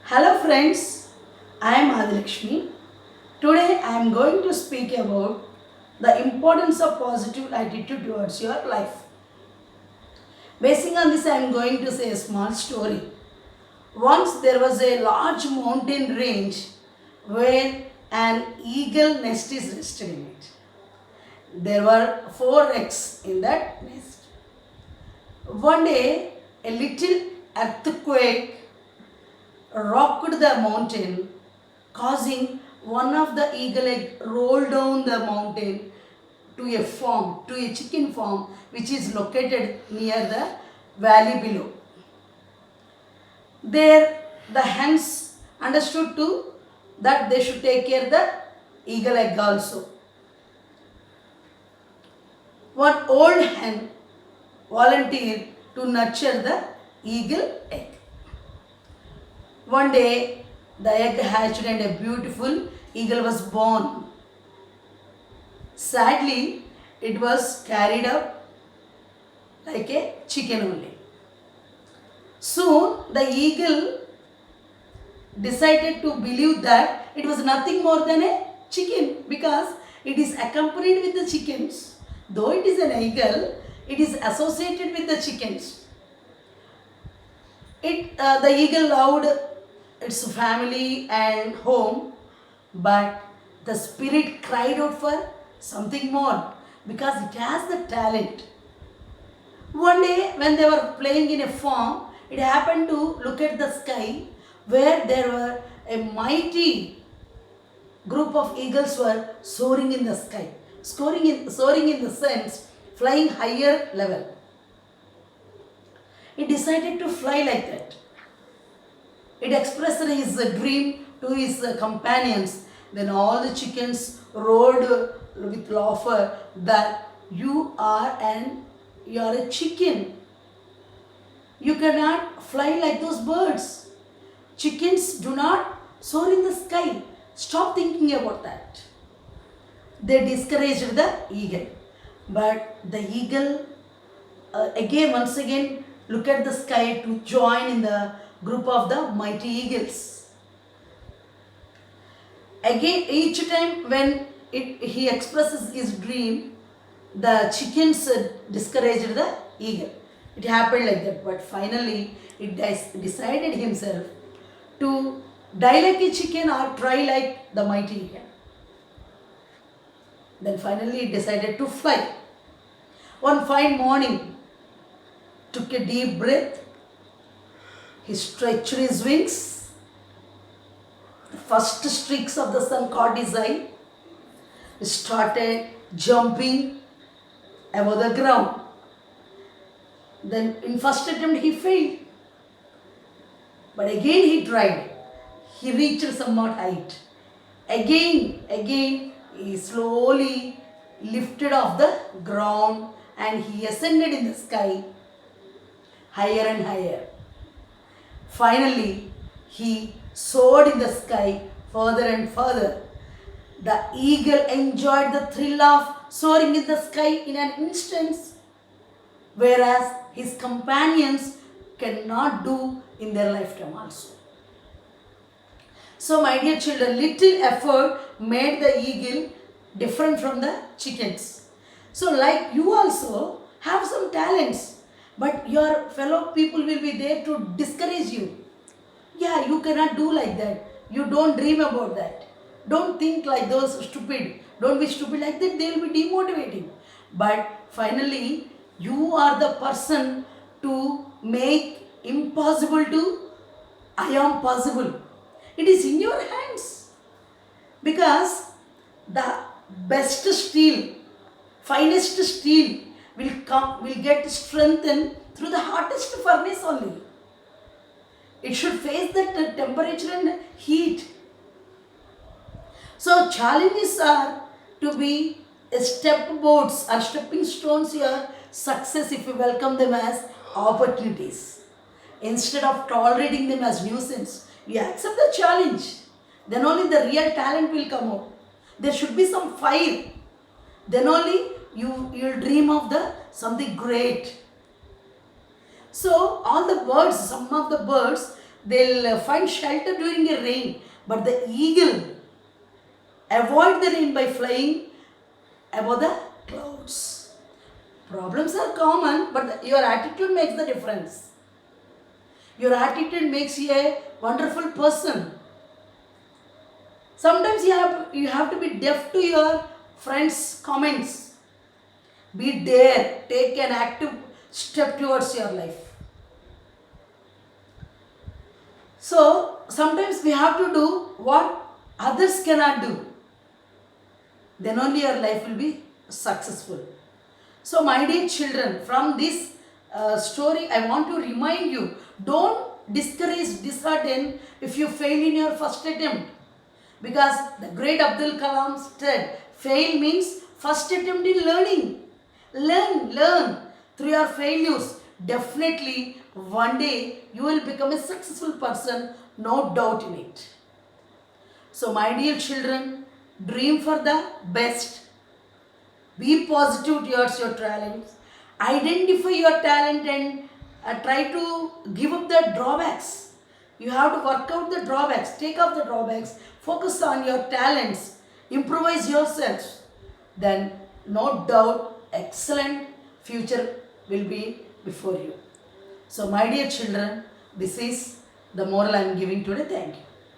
Hello friends, I am Adilakshmi. Today I am going to speak about the importance of positive attitude towards your life. Basing on this, I am going to say a small story. Once there was a large mountain range where an eagle nest is rested in it. There were four eggs in that nest. One day, a little earthquake rocked the mountain, causing one of the eagle egg roll down the mountain to a farm, to a chicken farm which is located near the valley below. There, the hens understood too that they should take care of the eagle egg also. One old hen volunteered to nurture the eagle egg. One day, the egg hatched and a beautiful eagle was born. Sadly, it was carried up like a chicken only. Soon, the eagle decided to believe that it was nothing more than a chicken because it is accompanied with the chickens. Though it is an eagle, it is associated with the chickens. The eagle loved its family and home, but the spirit cried out for something more because it has the talent. One day, when they were playing in a farm, it happened to look at the sky where there were a mighty group of eagles were soaring in the sky, soaring in the sense flying higher level. He decided to fly like that. It expressed his dream to his companions. Then all the chickens roared with laughter that you are a chicken. You cannot fly like those birds. Chickens do not soar in the sky. Stop thinking about that. They discouraged the eagle. But the eagle once again look at the sky to join in the group of the mighty eagles. Again, each time when he expresses his dream, the chickens discouraged the eagle. It happened like that, but finally it decided himself to die like a chicken or try like the mighty eagle. Then finally he decided to fly. One fine morning, took a deep breath, he stretched his wings. The first streaks of the sun caught his eye. He started jumping above the ground. Then in first attempt he failed. But again he tried. He reached somewhat height. Again he slowly lifted off the ground and he ascended in the sky higher and higher. Finally, he soared in the sky further and further. The eagle enjoyed the thrill of soaring in the sky in an instant, whereas his companions cannot do in their lifetime also. So, my dear children, little effort made the eagle different from the chickens. So, like you also have some talents, but your fellow people will be there to discourage you. Yeah, you cannot do like that. You don't dream about that. Don't think like those stupid. Don't be stupid like that. They will be demotivating. But finally, you are the person to make impossible to I am possible. It is in your hands. Because the best steel, finest steel will get strengthened through the hottest furnace only. It should face the temperature and heat. So challenges are to be step boards or stepping stones your success if you welcome them as opportunities. Instead of tolerating them as nuisance, you accept the challenge. Then only the real talent will come out. There should be some fire. Then only you'll dream of the something great. So all the birds, some of the birds, they'll find shelter during a rain. But the eagle avoid the rain by flying above the clouds. Problems are common, but your attitude makes the difference. Your attitude makes you a wonderful person. Sometimes you have to be deaf to your friends' comments. Be there, take an active step towards your life. So sometimes we have to do what others cannot do. Then only your life will be successful. So, my dear children, from this story, I want to remind you, don't discourage, dishearten if you fail in your first attempt. Because the great Abdul Kalam said, fail means first attempt in learning. Learn through your failures. Definitely, one day you will become a successful person, no doubt in it. So, my dear children, dream for the best. Be positive towards your talents. Identify your talent and try to give up the drawbacks. You have to work out the drawbacks, take off the drawbacks, focus on your talents, improvise yourselves. Then, no doubt, excellent future will be before you. So, my dear children, this is the moral I am giving today. Thank you.